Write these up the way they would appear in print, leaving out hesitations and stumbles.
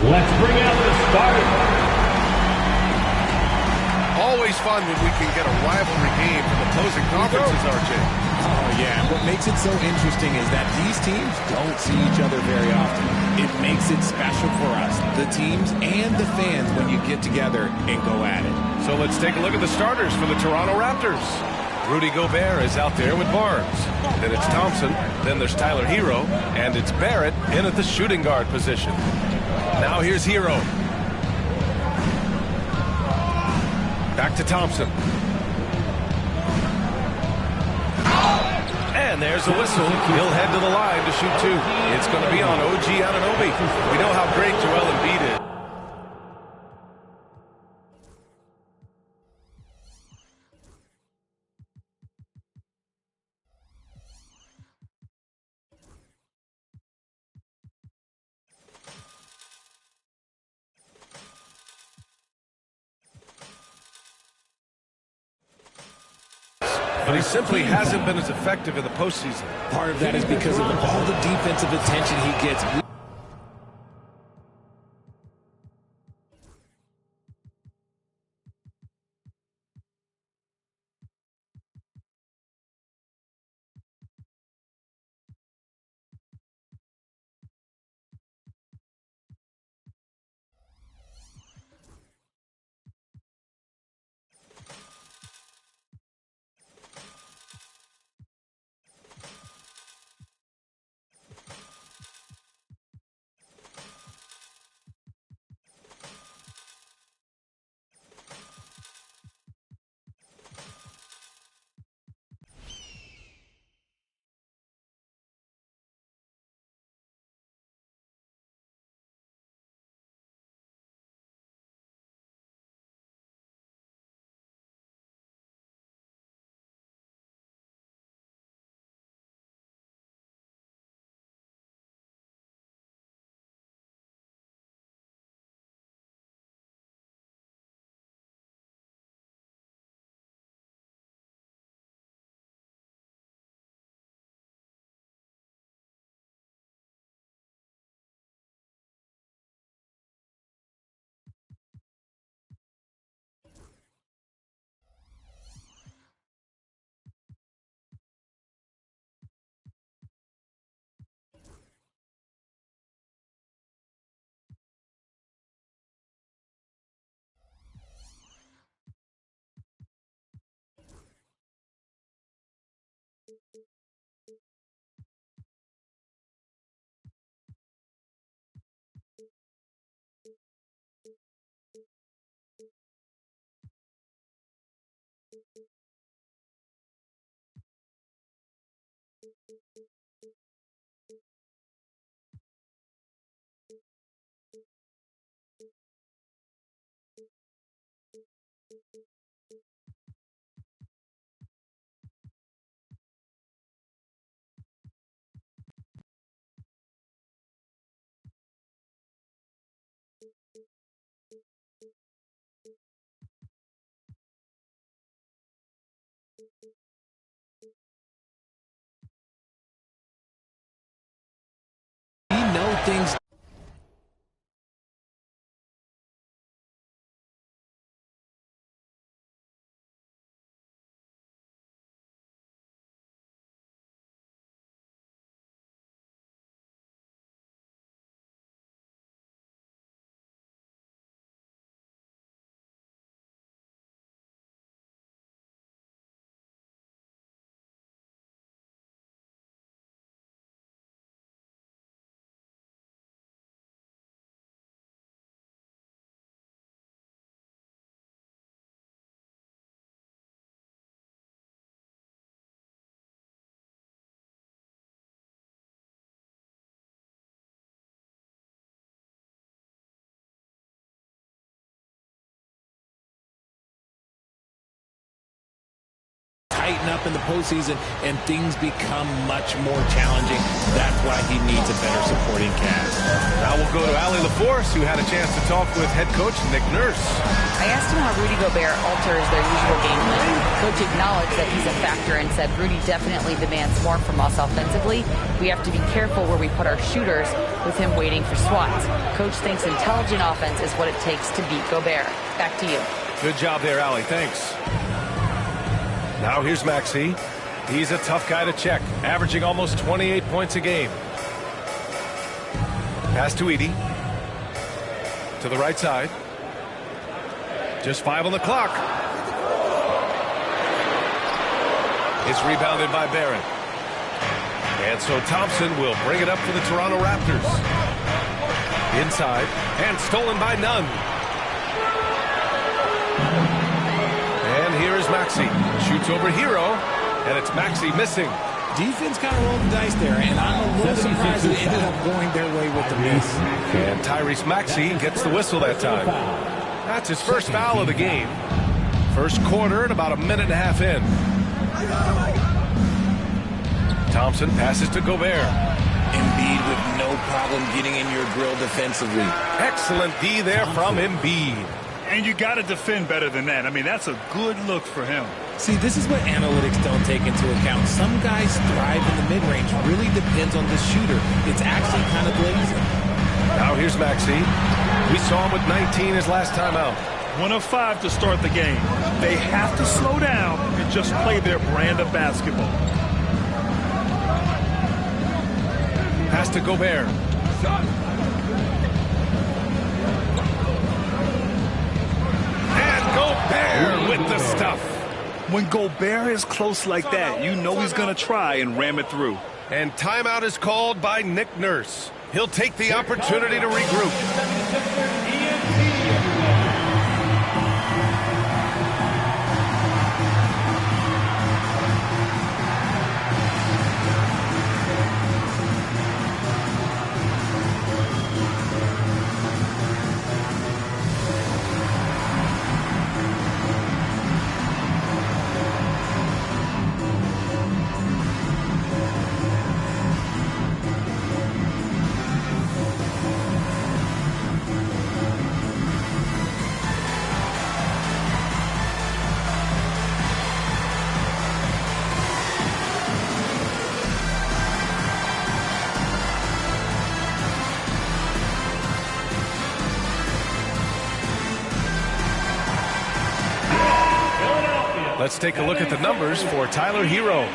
Let's bring out the starter. Always fun when we can get a rivalry game from opposing conferences, RJ. Oh, yeah. What makes it so interesting is that these teams don't see each other very often. It makes it special for us, the teams and the fans, when you get together and go at it. So let's take a look at the starters for the Toronto Raptors. Rudy Gobert is out there with Barnes. Then it's Thompson. Then there's Tyler Hero. And it's Barrett in at the shooting guard position. Now here's Hero. Back to Thompson. And there's a whistle. He'll head to the line to shoot two. It's going to be on OG Anunoby. We know how great Joel Embiid is. But he simply hasn't been as effective in the postseason. Part of that is because of all the defensive attention he gets. tighten up in the postseason and things become much more challenging. That's why he needs a better supporting cast. Now we'll go to Allie LaForce, who had a chance to talk with head coach Nick Nurse. I asked him how Rudy Gobert alters their usual game plan. Coach acknowledged that he's a factor and said Rudy definitely demands more from us offensively. We have to be careful where we put our shooters with him waiting for swats. Coach thinks intelligent offense is what it takes to beat Gobert. Back to you. Good job there, Allie. Thanks. Now here's Maxey. He's a tough guy to check, averaging almost 28 points a game. Pass to Edey. To the right side. Just 5 on the clock. It's rebounded by Barrett. And so Thompson will bring it up for the Toronto Raptors. Inside, and stolen by Nunn. And here is Maxey. Shoots over Hero, and it's Maxey missing. Defense kind of rolled the dice there, and I'm a little surprised it ended up going their way with the miss. And Tyrese Maxey gets the whistle that time. That's his first foul of the game. First quarter and about a minute and a half in. Thompson passes to Gobert. Embiid with no problem getting in your grill defensively. Excellent D there from Embiid. And you got to defend better than that. I mean, that's a good look for him. See, this is what analytics don't take into account. Some guys thrive in the mid-range. Really depends on the shooter. It's actually kind of blazing. Now here's Maxey. We saw him with 19 his last time out. 1 of 5 to start the game. They have to slow down and just play their brand of basketball. Pass to Gobert. And Gobert with the stuff. When Gobert is close like that, you know he's going to try and ram it through. And timeout is called by Nick Nurse. He'll take the opportunity to regroup. Let's take a look at the numbers for Tyler Hero.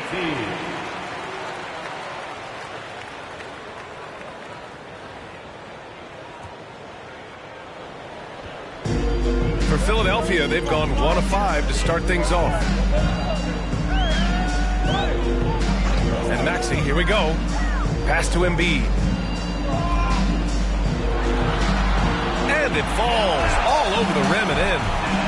For Philadelphia, they've gone 1 of 5 to start things off. And Maxey, here we go. Pass to Embiid. And it falls all over the rim and in.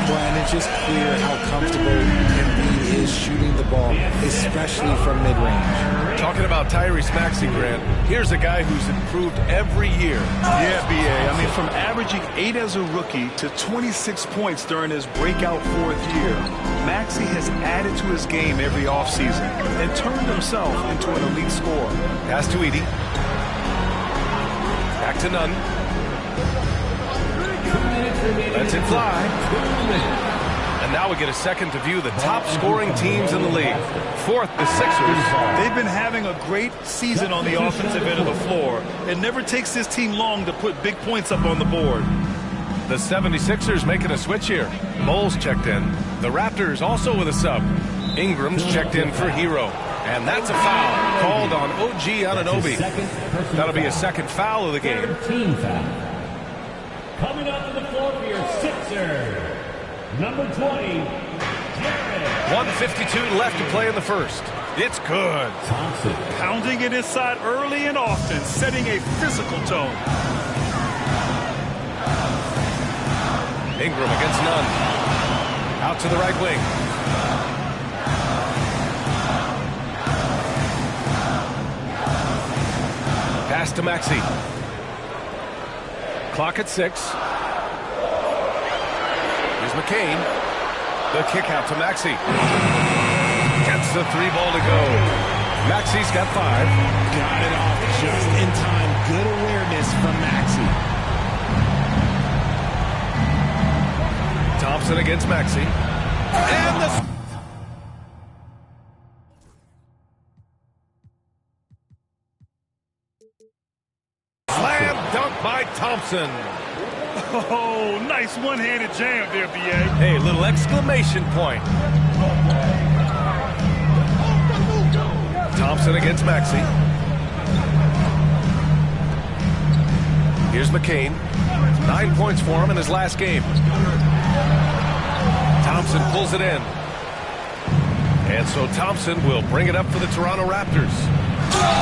Well, and it's just clear how comfortable Embiid is shooting the ball, especially from mid-range. Talking about Tyrese Maxey, Grant, here's a guy who's improved every year. Yeah, B.A. I mean, from averaging 8 as a rookie to 26 points during his breakout 4th year, Maxey has added to his game every offseason and turned himself into an elite scorer. Pass to Edey. Back to Nunn. Lets it fly. And now we get a second to view the top scoring teams in the league. Fourth, the Sixers. They've been having a great season on the offensive end of the floor. It never takes this team long to put big points up on the board. The 76ers making a switch here. Moles checked in. The Raptors also with a sub. Ingram's checked in for Hero. And that's a foul called on OG Anunoby. That'll be a second foul of the game. Team foul. Coming up to the floor for your Sixers, number 20, Jared. 1:52 left to play in the first. It's good. Thompson. Pounding it inside early and often, setting a physical tone. Ingram against Nunn. Out to the right wing. Pass to Maxey. Clock at 6. Here's McCain. The kick out to Maxey. Gets Gets the 3 ball to go. Maxi's got 5. Got it off just in time. Good awareness from Maxi. Thompson against Maxi. And the slam dunk by Thompson. Oh, nice one-handed jam there, B.A. Hey, little exclamation point. Thompson against Maxi. Here's McCain. 9 points for him in his last game. Thompson pulls it in. And so Thompson will bring it up for the Toronto Raptors.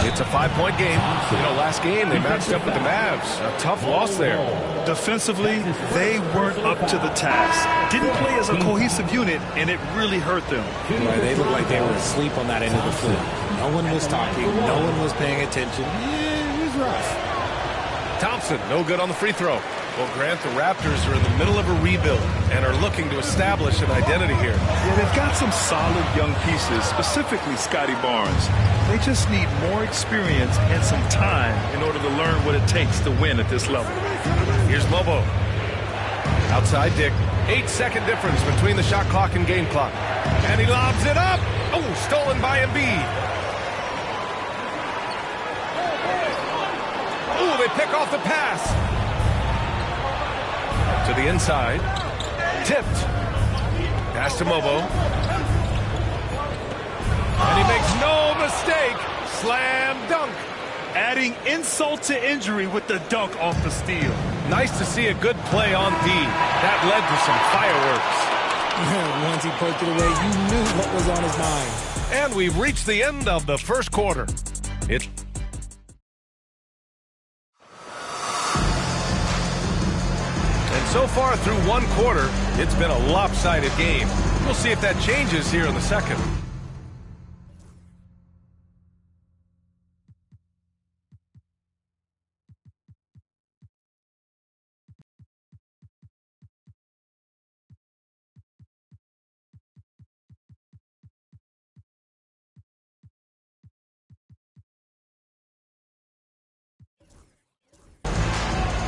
It's a 5-point game. You know, last game they matched up with the Mavs. A tough loss there. Defensively, they weren't up to the task. Didn't play as a cohesive unit, and it really hurt them. Right, they looked like they were asleep on that end of the floor. No one was talking. No one was paying attention. Yeah, it was rough. Thompson, no good on the free throw. Well, Grant, the Raptors are in the middle of a rebuild and are looking to establish an identity here. Yeah, they've got some solid young pieces, specifically Scotty Barnes. They just need more experience and some time in order to learn what it takes to win at this level. Here's Mobo. Outside Dick. 8-second difference between the shot clock and game clock. And he lobs it up. Oh, stolen by Embiid. Oh, they pick off the pass. To the inside. Tipped. Pass to Mobo. And he makes no mistake. Slam dunk. Adding insult to injury with the dunk off the steal. Nice to see a good play on D. That led to some fireworks. Once he poked it away, you knew what was on his mind. And we've reached the end of the first quarter. And so far through one quarter, it's been a lopsided game. We'll see if that changes here in the second.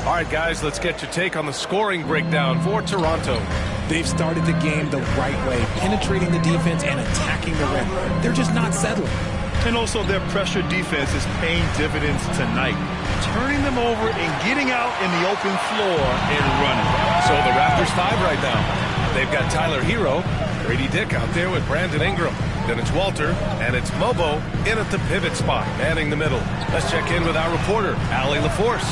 All right, guys, let's get your take on the scoring breakdown for Toronto. They've started the game the right way, penetrating the defense and attacking the rim. They're just not settling. And also their pressure defense is paying dividends tonight, turning them over and getting out in the open floor and running. So the Raptors 5 right now. They've got Tyler Hero, Grady Dick out there with Brandon Ingram. Then it's Walter, and it's Mobo in at the pivot spot, manning the middle. Let's check in with our reporter, Allie LaForce.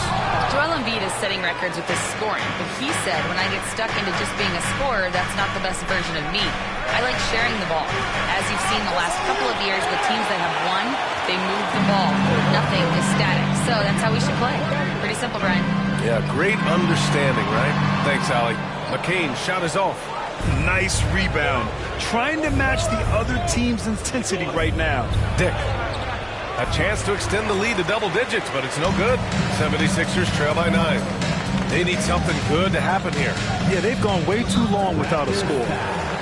Joel Embiid is setting records with his scoring, but he said, when I get stuck into just being a scorer, that's not the best version of me. I like sharing the ball. As you've seen the last couple of years, the teams that have won, they move the ball. Nothing is static. So that's how we should play. Pretty simple, Brian. Yeah, great understanding, right? Thanks, Allie. McCain shot is off. Nice rebound. Trying to match the other team's intensity right now. Dick. A chance to extend the lead to double digits, but it's no good. 76ers trail by 9. They need something good to happen here. Yeah, they've gone way too long without a score.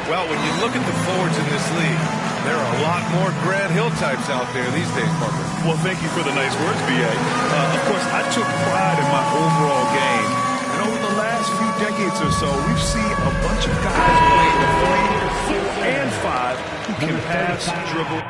Well, when you look at the forwards in this league, there are a lot more Grant Hill types out there these days, Parker. Well, thank you for the nice words, B.A. Of course, I took pride in my overall game. And over the last few decades or so, we've seen a bunch of guys playing the 3 and 5 who can pass, dribble,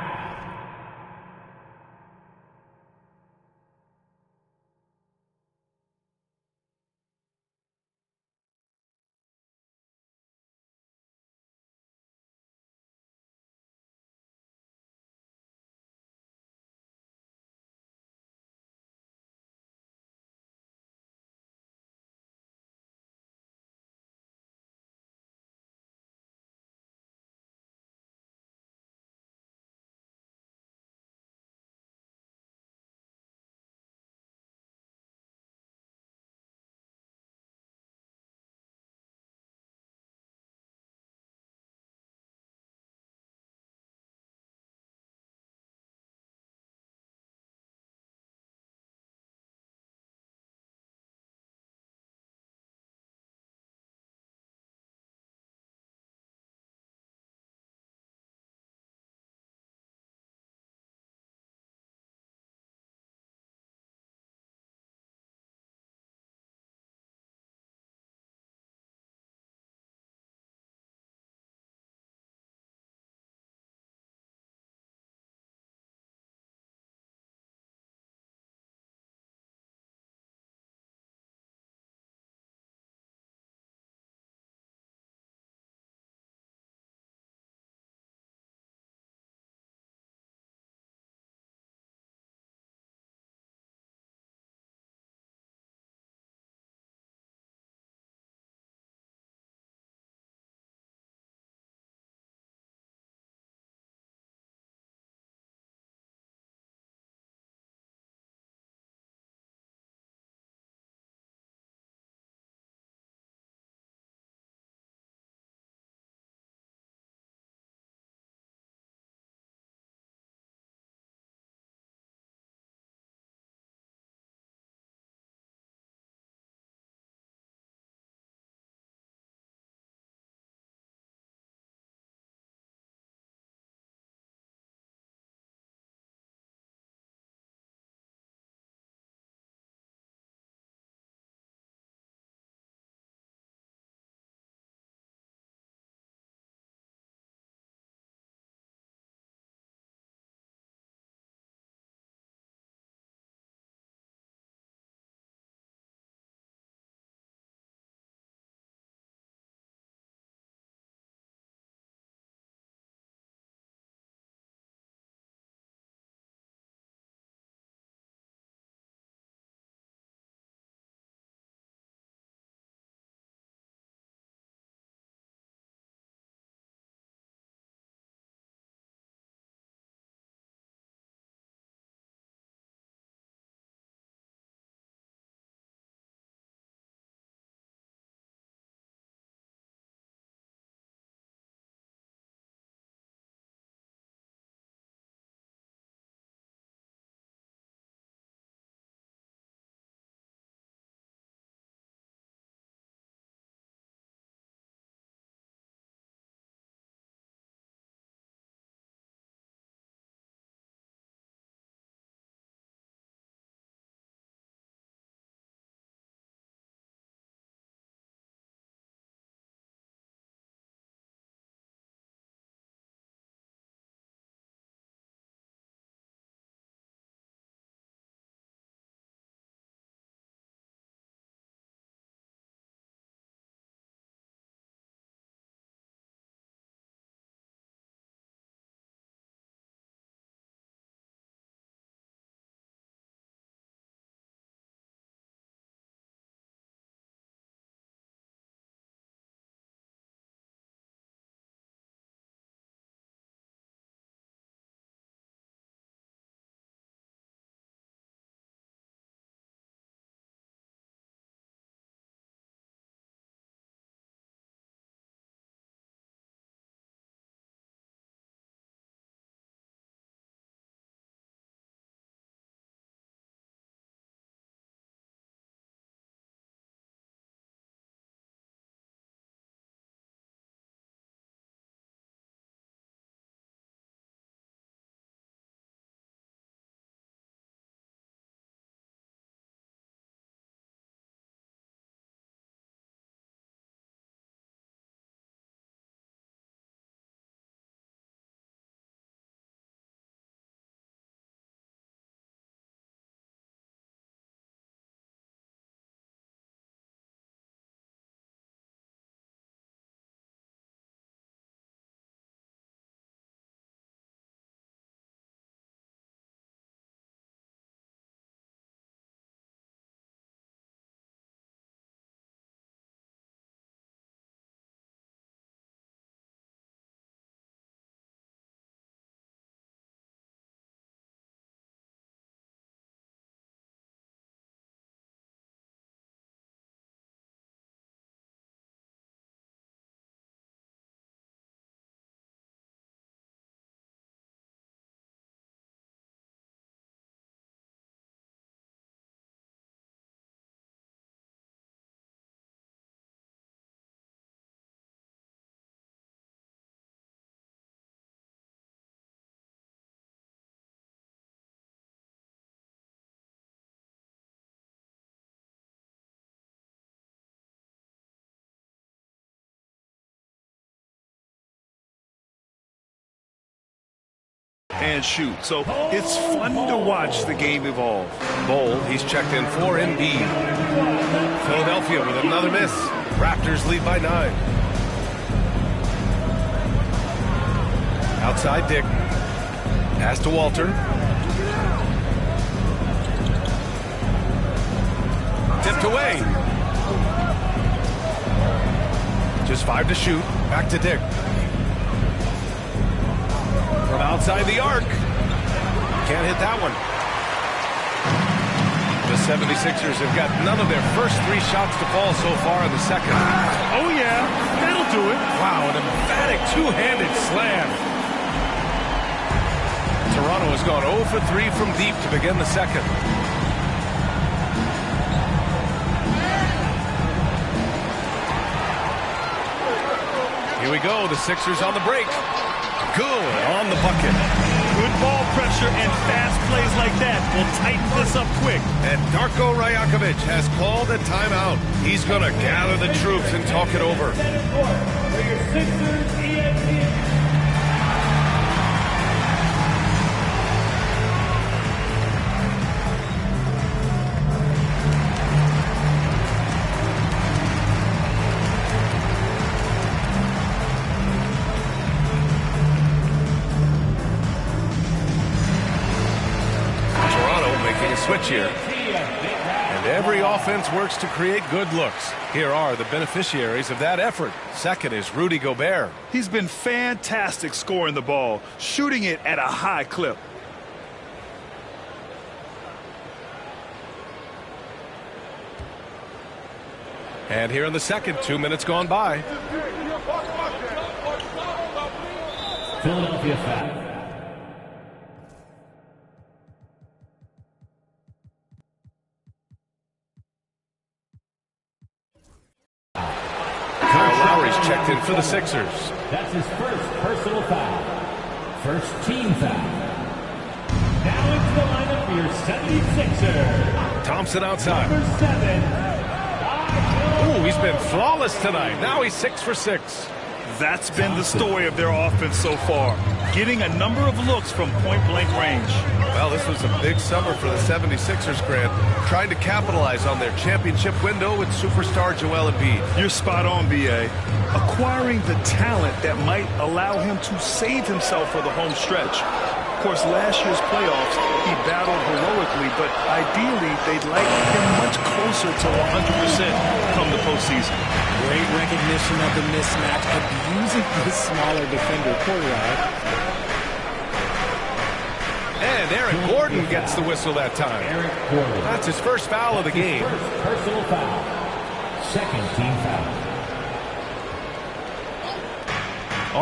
and shoot. So it's fun to watch the game evolve. Bowl, he's checked in for Embiid. Philadelphia with another miss. Raptors lead by 9. Outside Dick. Pass to Walter. Tipped away. Just 5 to shoot. Back to Dick. From outside the arc. Can't hit that one. The 76ers have got none of their first 3 shots to fall so far in the second. Oh, yeah. That'll do it. Wow, an emphatic two-handed slam. Toronto has gone 0 for 3 from deep to begin the second. Here we go, the Sixers on the break. Good on the bucket. Good ball pressure and fast plays like that will tighten this up quick. And Darko Rajakovic has called a timeout. He's going to gather the troops and talk it over. For your Sixers, ESPN. Switch here. And every offense works to create good looks. Here are the beneficiaries of that effort. Second is Rudy Gobert. He's been fantastic scoring the ball, shooting it at a high clip. And here in the second, 2 minutes gone by. Philadelphia foul. Lowry's checked in for the Sixers. That's his first personal foul. First team foul. Now into the lineup for your 76ers. Thompson outside. Number 7. Ooh, he's been flawless tonight. Now he's 6 for 6. That's been the story of their offense so far. Getting a number of looks from point-blank range. Well, this was a big summer for the 76ers, Grant. Trying to capitalize on their championship window with superstar Joel Embiid. You're spot on, B.A. Acquiring the talent that might allow him to save himself for the home stretch. Of course, last year's playoffs, he battled heroically, but ideally, they'd like him much closer to 100% come the postseason. Great recognition of the mismatch, abusing the smaller defender quarterback. And Eric Gordon gets the whistle that time. Eric Gordon. That's his first foul of the game. First personal foul. Second team foul.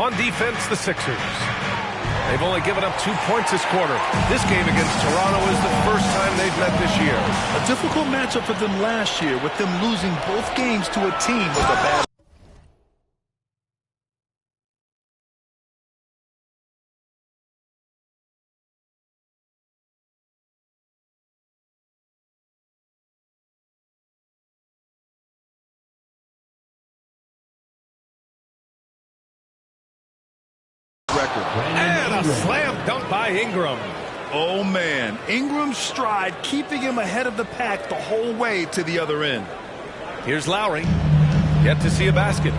On defense, the Sixers. They've only given up 2 points this quarter. This game against Toronto is the first time they've met this year. A difficult matchup for them last year, with them losing both games to a team with a bad... record. And a slam dunk by Ingram. Oh, man. Ingram's stride keeping him ahead of the pack the whole way to the other end. Here's Lowry. Yet to see a basket.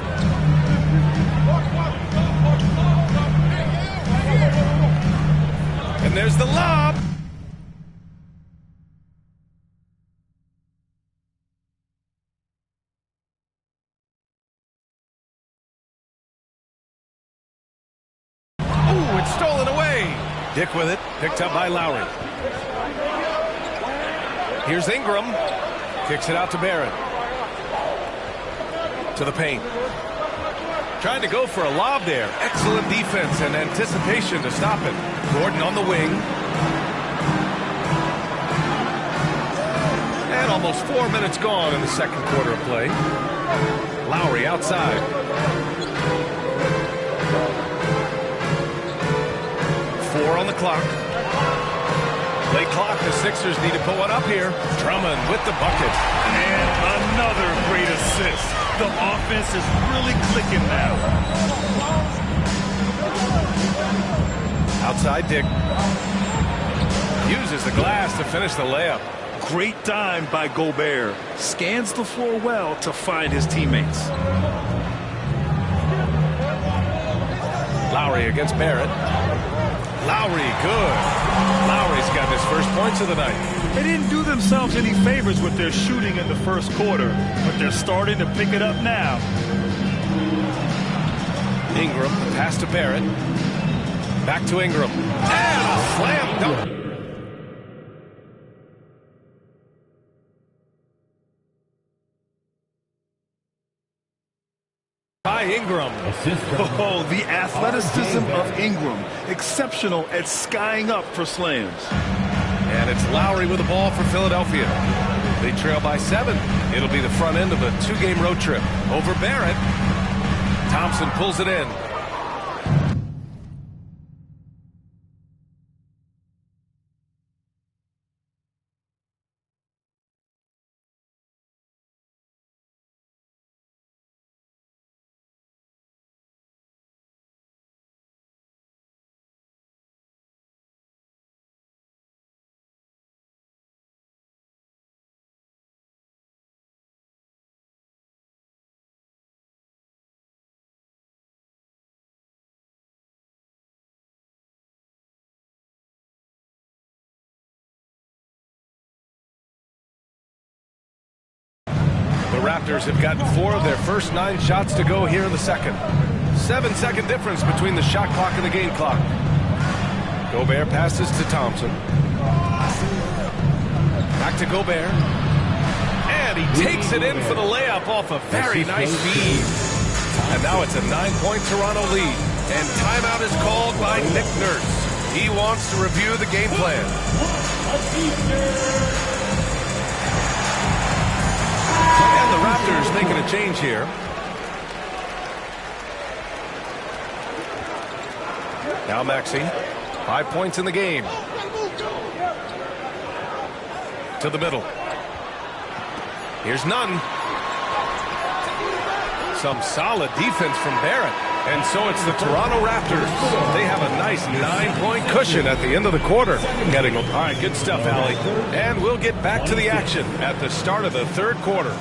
And there's the lob. Ooh, it's stolen away. Dick with it, picked up by Lowry. Here's Ingram. Kicks it out to Barrett. To the paint. Trying to go for a lob there. Excellent defense and anticipation to stop it. Gordon on the wing. And almost 4 minutes gone in the second quarter of play. Lowry outside. Four on the clock. Late clock, the Sixers need to put one up here. Drummond with the bucket. And another great assist. The offense is really clicking now. Outside Dick. Uses the glass to finish the layup. Great dime by Gobert. Scans the floor well to find his teammates. Lowry against Barrett. Lowry, good. Lowry's got his first points of the night. They didn't do themselves any favors with their shooting in the first quarter, but they're starting to pick it up now. Ingram, pass to Barrett. Back to Ingram. And a slam dunk. By Ingram. Oh, the athleticism of Ingram. Exceptional at skying up for slams. And it's Lowry with the ball for Philadelphia. They trail by 7. It'll be the front end of a 2-game road trip. Over Barrett. Thompson pulls it in. The Raptors have gotten 4 of their first 9 shots to go here in the second. 7-second difference between the shot clock and the game clock. Gobert passes to Thompson. Back to Gobert. And he takes it in for the layup off a very nice feed. And now it's a 9-point Toronto lead. And timeout is called by Nick Nurse. He wants to review the game plan. And the Raptors making a change here. Now Maxey, 5 points in the game. To the middle. Here's Nunn. Some solid defense from Barrett. And so it's the Toronto Raptors. They have a nice 9-point cushion at the end of the quarter. All right, good stuff, Allie. And we'll get back to the action at the start of the third quarter.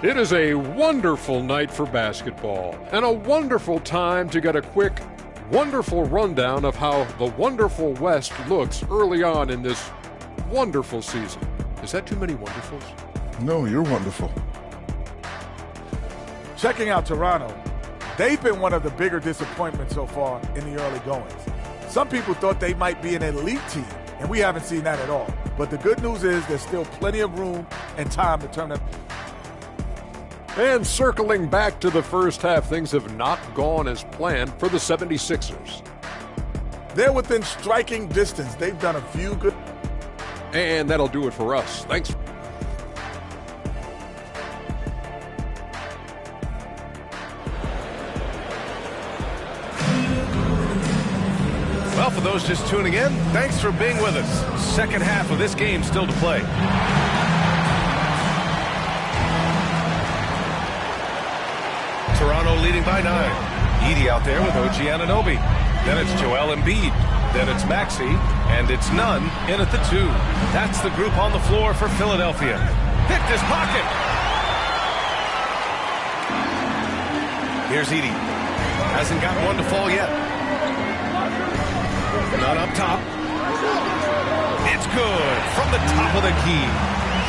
It is a wonderful night for basketball and a wonderful time to get a quick, wonderful rundown of how the wonderful West looks early on in this wonderful season. Is that too many wonderfuls? No, you're wonderful. Checking out Toronto, they've been one of the bigger disappointments so far in the early goings. Some people thought they might be an elite team, and we haven't seen that at all. But the good news is there's still plenty of room and time to turn it. And circling back to the first half, things have not gone as planned for the 76ers. They're within striking distance. They've done a few good. And that'll do it for us. Thanks. Well, for those just tuning in, thanks for being with us. Second half of this game still to play. Toronto leading by 9. Edey out there with OG Anunoby. Then it's Joel Embiid. Then it's Maxey. And it's Nunn in at the 2. That's the group on the floor for Philadelphia. Picked his pocket. Here's Edey. Hasn't got one to fall yet. Nunn up top. It's good from the top of the key.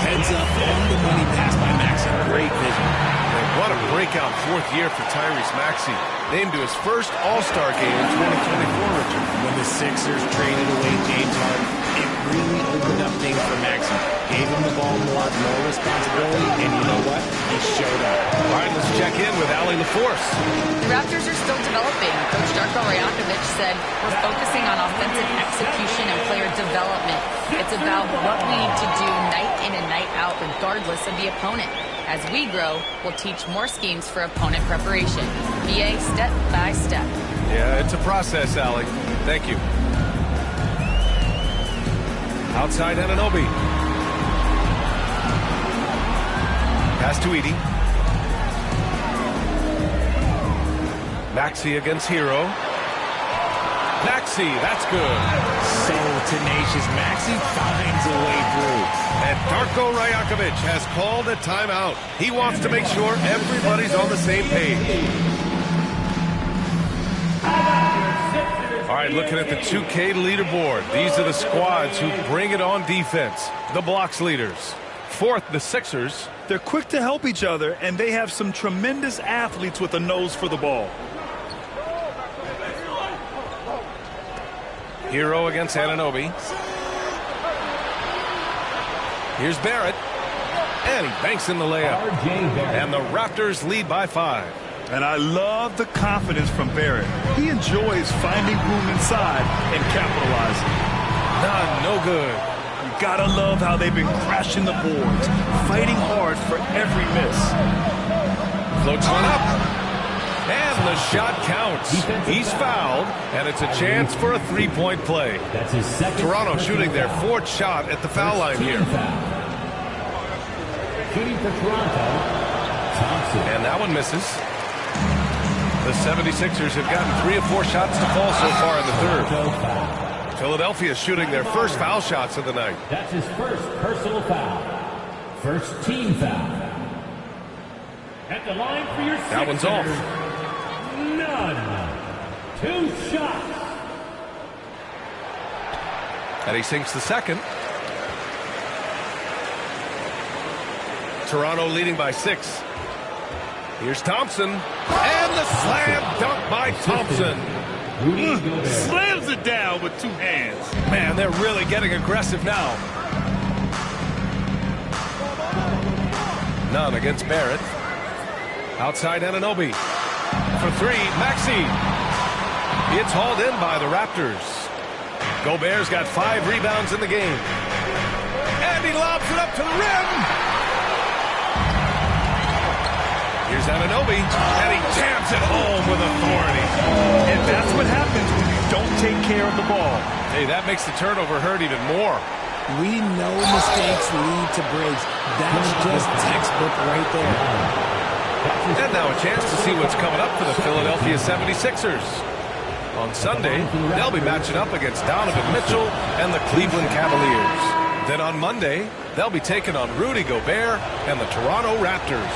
Heads up on the money pass by Maxey. Great vision. What a breakout 4th year for Tyrese Maxey. Named to his first All-Star game in 2024, Richard. When the Sixers traded away James Harden, it really opened up things for Maxey. Gave him the ball more responsibility, and you know what? He showed up. All right, let's check in with Allie LaForce. The Raptors are still developing. Coach Darko Rajakovic said, we're focusing on offensive execution and player development. It's about what we need to do night in and night out, regardless of the opponent. As we grow, we'll teach more schemes for opponent preparation. BA step by step. Yeah, it's a process, Allie. Thank you. Outside Anunoby. Pass to Edie. Maxey against Hero. Maxey, that's good. So tenacious. Maxey finds a way through. And Darko Rajakovic has called a timeout. He wants to make sure everybody's on the same page. All right, looking at the 2K leaderboard. These are the squads who bring it on defense. The blocks leaders. Fourth, the Sixers. They're quick to help each other, and they have some tremendous athletes with a nose for the ball. Hero against Anunoby. Here's Barrett. And he banks in the layup. And the Raptors lead by 5. And I love the confidence from Barrett. He enjoys finding room inside and capitalizing. None, no good. You gotta love how they've been crashing the boards, fighting hard for every miss. Floats one up. And the shot counts. He's fouled, and it's a chance for a three-point play. That's his second. Toronto shooting their 4th shot at the foul line here. Shooting for Toronto, Thompson. And that one misses. The 76ers have gotten 3 of 4 shots to fall so far in the third. Philadelphia shooting their first foul shots of the night. That's his first personal foul. First team foul. At the line for your Sixers. That one's off. None. 2 shots. And he sinks the second. Toronto leading by 6. Here's Thompson. And the slam dunk by Thompson. Slams it down with 2 hands. Man, they're really getting aggressive now. None against Barrett. Outside Anunoby. For 3, Maxey. It's hauled in by the Raptors. Gobert's got 5 rebounds in the game. And he lobs it up to the rim. Here's Anunoby, and he jams it home with authority. And that's what happens when you don't take care of the ball. Hey, that makes the turnover hurt even more. We know mistakes lead to breaks. That's just textbook right there. And now a chance to see what's coming up for the Philadelphia 76ers. On Sunday, they'll be matching up against Donovan Mitchell and the Cleveland Cavaliers. Then on Monday, they'll be taking on Rudy Gobert and the Toronto Raptors.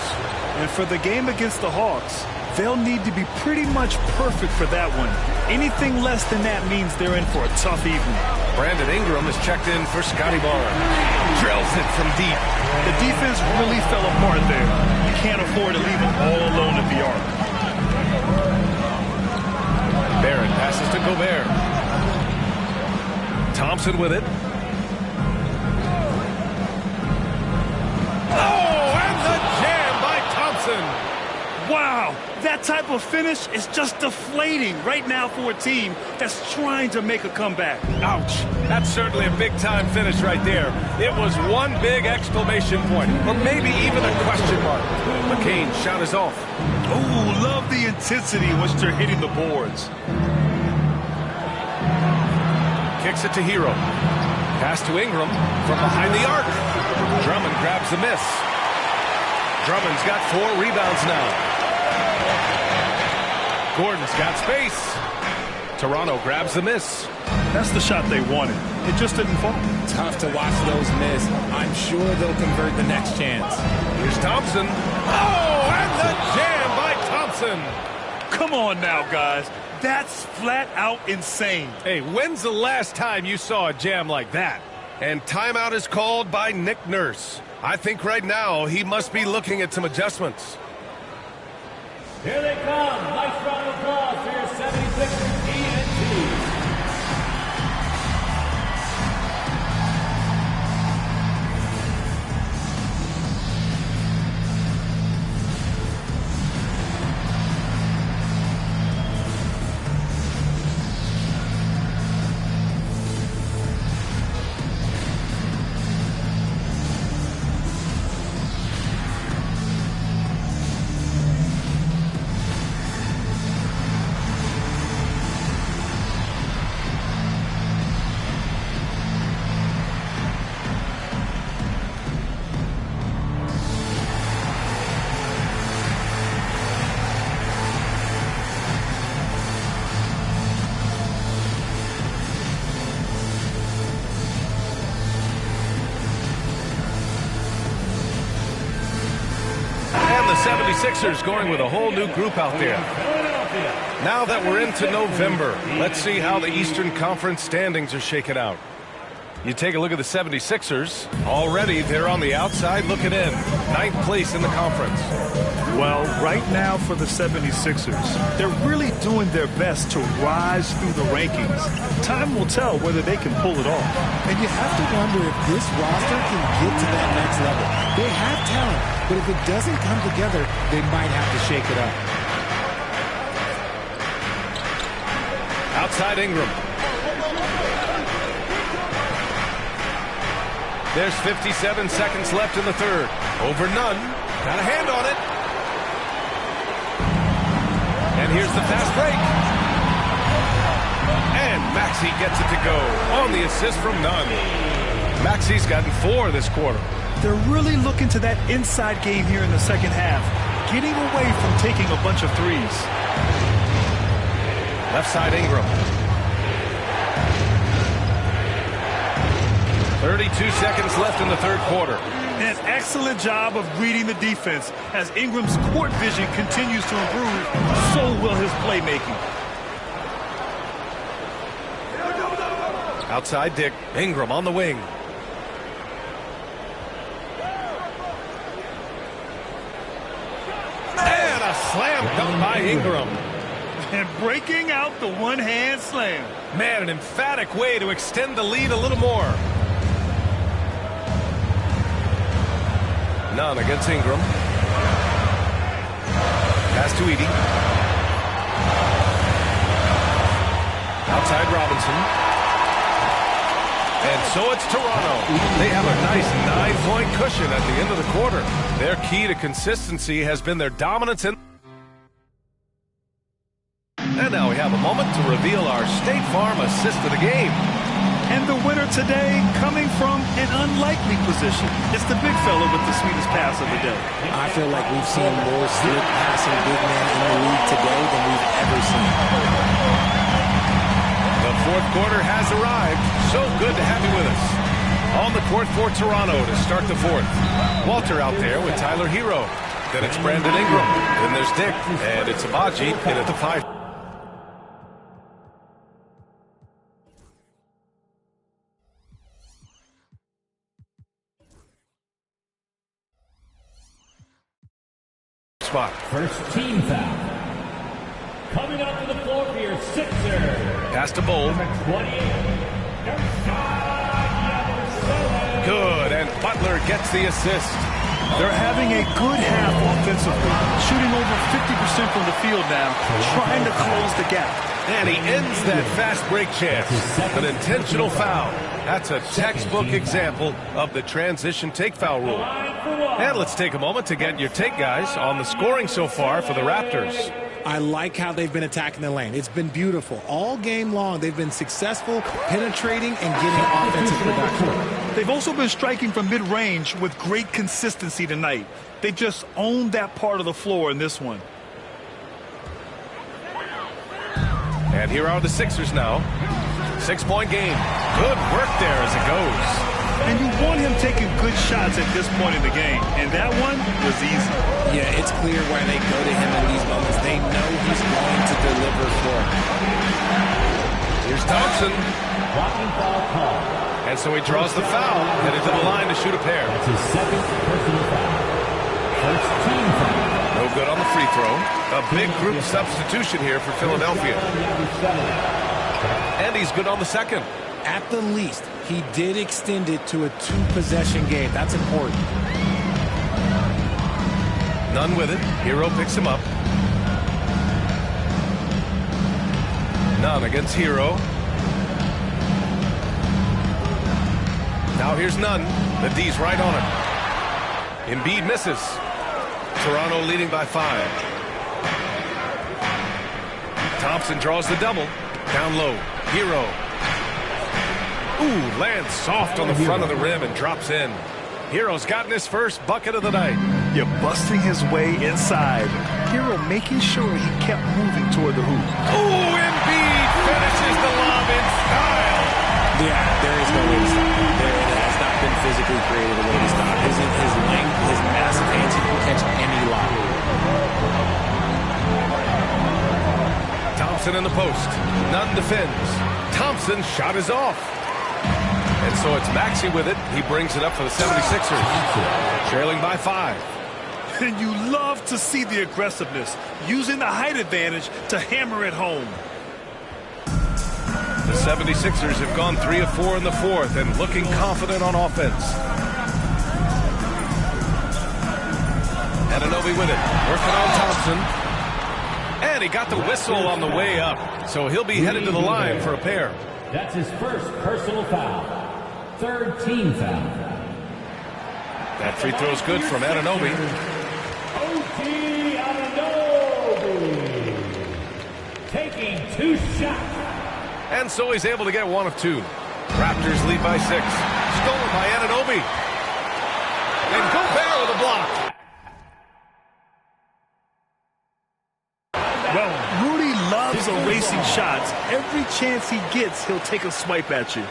And for the game against the Hawks, they'll need to be pretty much perfect for that one. Anything less than that means they're in for a tough evening. Brandon Ingram is checked in for Scotty Barnes. Drills it from deep. The defense really fell apart there. You can't afford to leave them all alone at the arc. Barrett passes to Gobert. Thompson with it. Oh, and the jam by Thompson. Wow, that type of finish is just deflating right now for a team that's trying to make a comeback. Ouch. That's certainly a big-time finish right there. It was one big exclamation point, or maybe even a question mark. McCain's shot is off. Oh, love the intensity in which they're hitting the boards. Kicks it to Hero. Pass to Ingram from behind the arc. Drummond grabs the miss. Drummond's got 4 rebounds now. Gordon's got space. Toronto grabs the miss. That's the shot they wanted. It just didn't fall. Tough to watch those miss. I'm sure they'll convert the next chance. Here's Thompson. Oh, and the jam by Thompson. Come on now, guys. That's flat out insane. Hey, when's the last time you saw a jam like that? And timeout is called by Nick Nurse. I think right now he must be looking at some adjustments. Here they come. Nice round of applause for your 76ers ENT. 76ers going with a whole new group out there. Now that we're into November, let's see how the Eastern Conference standings are shaken out. You take a look at the 76ers. Already, they're on the outside looking in. 9th place in the conference. Well, right now for the 76ers, they're really doing their best to rise through the rankings. Time will tell whether they can pull it off. And you have to wonder if this roster can get to that next level. They have talent, but if it doesn't come together, they might have to shake it up. Outside Ingram. There's 57 seconds left in the third. Over none. Got a hand on it. And here's the fast break. And Maxey gets it to go on the assist from Nunn. Maxey's gotten 4 this quarter. They're really looking to that inside game here in the second half, getting away from taking a bunch of threes. Left side Ingram. 32 seconds left in the third quarter. An excellent job of reading the defense. As Ingram's court vision continues to improve, so will his playmaking. Outside Dick. Ingram on the wing. And a slam dunk by Ingram. And breaking out the one-hand slam. Man, an emphatic way to extend the lead a little more. Nunn against Ingram. Pass to Edey. Outside Robinson. And so it's Toronto. They have a nice 9-point cushion at the end of the quarter. Their key to consistency has been their dominance in. And now we have a moment to reveal our State Farm assist of the game. And the winner today coming from an unlikely position. It's the big fella with the sweetest pass of the day. I feel like we've seen more slick passing big men in the league today than we've ever seen. The fourth quarter has arrived. So good to have you with us. On the court for Toronto to start the fourth. Walter out there with Tyler Hero. Then it's Brandon Ingram. Then there's Dick. And it's Abaji in at the 5. Spot. First team foul. Coming up to the floor for your Sixers. Pass to Bull. Number 28. Good, and Butler gets the assist. They're having a good half offensively, shooting over 50% from the field now, trying to close the gap. And he ends that fast break chance. An intentional foul. That's a textbook example of the transition take foul rule. And let's take a moment to get your take, guys, on the scoring so far for the Raptors. I like how they've been attacking the lane. It's been beautiful. All game long, they've been successful penetrating and getting offensive production. They've also been striking from mid-range with great consistency tonight. They've just owned that part of the floor in this one. And here are the Sixers now. 6-point game. Good work there as it goes. And you want him taking good shots at this point in the game. And that one was easy. Yeah, it's clear why they go to him in these moments. They know he's going to deliver for them. Here's Thompson. Blocking foul call. And so he draws the foul, headed to the line to shoot a pair. That's his second personal foul. First team foul. No good on the free throw. A big group substitution here for Philadelphia. And he's good on the second. At the least, he did extend it to a 2-possession game. That's important. Nunn with it. Hero picks him up. Nunn against Hero. Now here's Nunn. The D's right on him. Embiid misses. Toronto leading by 5. Thompson draws the double. Down low. Hero. Ooh, lands soft on the front of the rim and drops in. Hero's gotten his first bucket of the night. You're busting his way inside. Hero making sure he kept moving toward the hoop. Ooh, Embiid finishes the lob in style. Yeah, there is no way to stop him. It has not been physically created a way to stop. His length, his massive hands, he can catch any lob. Thompson in the post. Nunn defends. Thompson's shot is off. And so it's Maxey with it. He brings it up for the 76ers. Trailing by 5. And you love to see the aggressiveness, using the height advantage to hammer it home. The 76ers have gone 3 of 4 in the fourth and looking confident on offense. Anunoby with it, working on Thompson. And he got the whistle on the way up, so he'll be headed to the line for a pair. That's his first personal foul. Third team foul. That free throw's good from Anunoby. O.G. Anunoby taking 2 shots. And so he's able to get 1 of 2. Raptors lead by 6. Stolen by Anunoby. And Gobert with a block. Well, Rudy loves erasing shots. Every chance he gets, he'll take a swipe at you.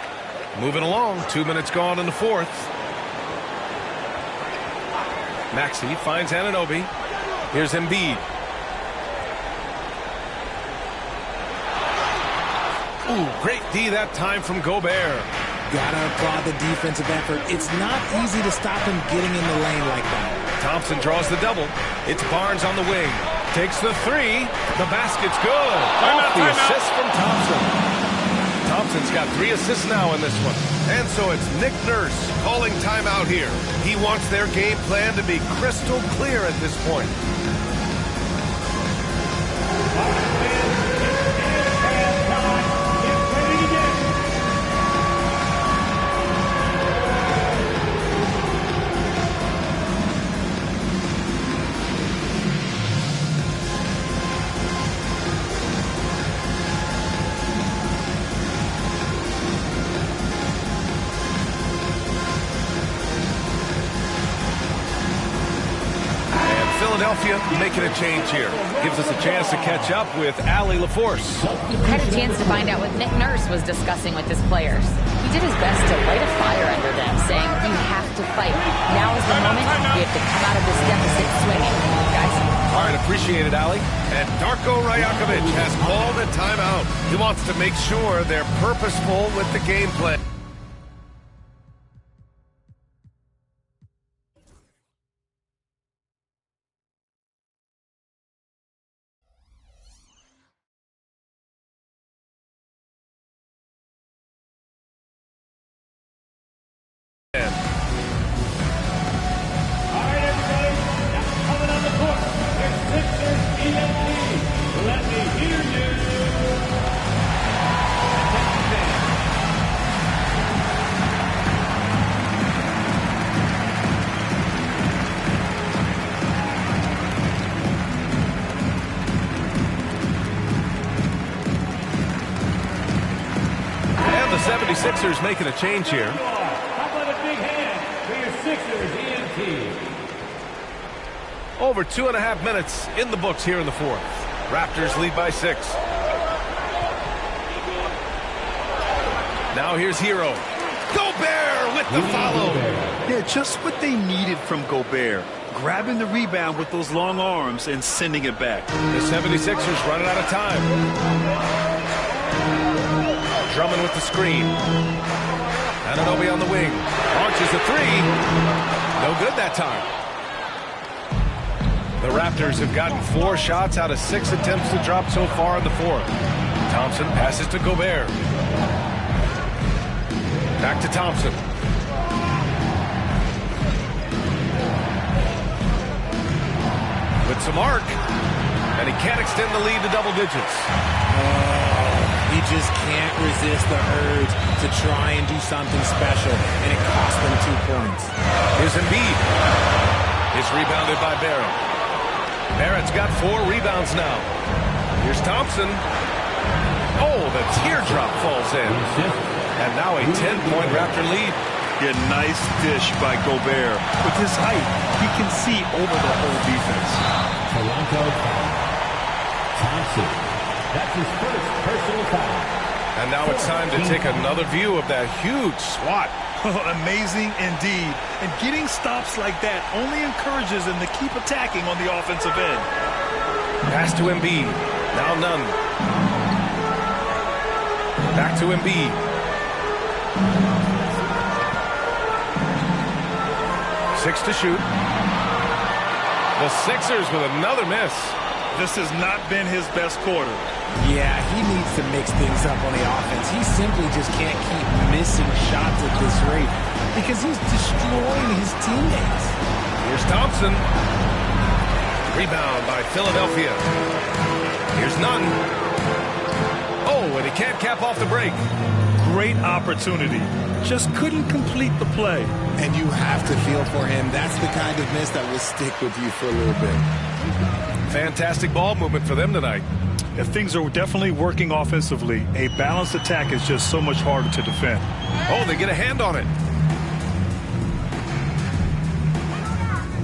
Moving along, 2 minutes gone in the fourth. Maxey finds Anunoby. Here's Embiid. Ooh, great D that time from Gobert. Gotta applaud the defensive effort. It's not easy to stop him getting in the lane like that. Thompson draws the double. It's Barnes on the wing. Takes the 3. The basket's good. Off the assist from Thompson. Thompson's got 3 assists now in this one. And so it's Nick Nurse calling timeout here. He wants their game plan to be crystal clear at this point. Philadelphia making a change here. Gives us a chance to catch up with Allie LaForce. Had a chance to find out what Nick Nurse was discussing with his players. He did his best to light a fire under them, saying, "You have to fight. Now is the moment. We have to come out of this deficit swinging." Guys. All right, appreciate it, Allie. And Darko Rajakovic has called a timeout. He wants to make sure they're purposeful with the game plan. The 76ers making a change here. How about a big hand for your Sixers EMT? Over 2.5 minutes in the books here in the fourth. Raptors lead by 6. Now here's Hero. Gobert with the follow. Yeah, just what they needed from Gobert. Grabbing the rebound with those long arms and sending it back. The 76ers running out of time. Drummond with the screen. Anunoby on the wing. Launches a 3. No good that time. The Raptors have gotten 4 shots out of 6 attempts to drop so far in the fourth. Thompson passes to Gobert. Back to Thompson. With some arc. And he can't extend the lead to double digits. He just can't resist the urge to try and do something special, and it cost them 2 points. Here's Embiid. It's rebounded by Barrett. Barrett's got 4 rebounds now. Here's Thompson. Oh, the teardrop falls in. And now a 10-point Raptor lead. Yeah, nice dish by Gobert. With his height, he can see over the whole defense. Toronto Thompson. That's his first personal foul. And now it's time to take another view of that huge swat. Amazing indeed. And getting stops like that only encourages them to keep attacking on the offensive end. Pass to Embiid. Now none. Back to Embiid. 6 to shoot. The Sixers with another miss. This has not been his best quarter. Yeah, he needs to mix things up on the offense. He simply just can't keep missing shots at this rate because he's destroying his teammates. Here's Thompson. Rebound by Philadelphia. Here's none. Oh, and he can't cap off the break. Great opportunity. Just couldn't complete the play. And you have to feel for him. That's the kind of miss that will stick with you for a little bit. Fantastic ball movement for them tonight. If things are definitely working offensively, a balanced attack is just so much harder to defend. Oh, they get a hand on it.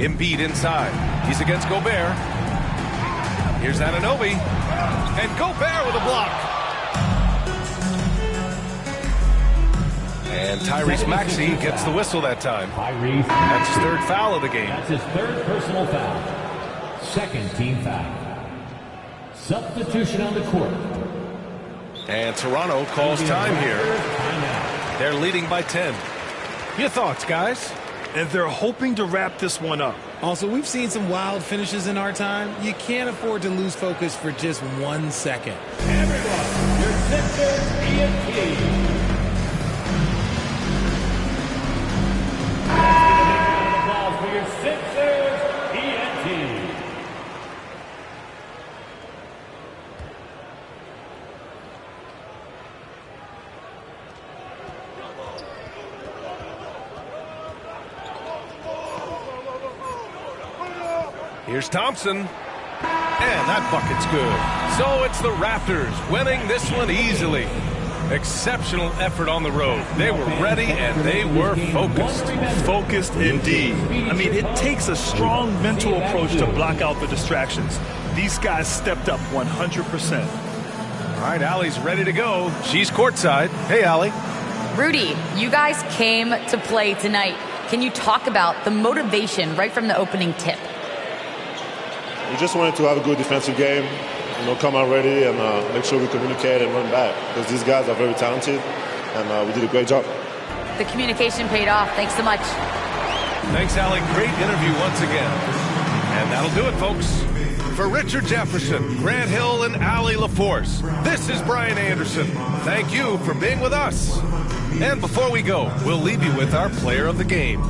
Embiid inside. He's against Gobert. Here's Anunoby. And Gobert with a block. And Tyrese Maxey gets the whistle that time. That's his third foul of the game. That's his third personal foul. Second team foul. Substitution on the court. And Toronto calls time here. They're leading by 10. Your thoughts, guys? And they're hoping to wrap this one up. Also, we've seen some wild finishes in our time. You can't afford to lose focus for just 1 second. Everyone, your Sixers EMT. Applause for your Sixers EMT. Here's Thompson. And that bucket's good. So it's the Raptors winning this one easily. Exceptional effort on the road. They were ready and they were focused. Focused indeed. I mean, it takes a strong mental approach to block out the distractions. These guys stepped up 100%. All right, Allie's ready to go. She's courtside. Hey, Allie. Rudy, you guys came to play tonight. Can you talk about the motivation right from the opening tip? We just wanted to have a good defensive game, come out ready and make sure we communicate and run back because these guys are very talented and we did a great job. The communication paid off. Thanks so much. Thanks, Allie. Great interview once again. And that'll do it, folks. For Richard Jefferson, Grant Hill, and Allie LaForce, this is Brian Anderson. Thank you for being with us. And before we go, we'll leave you with our player of the game.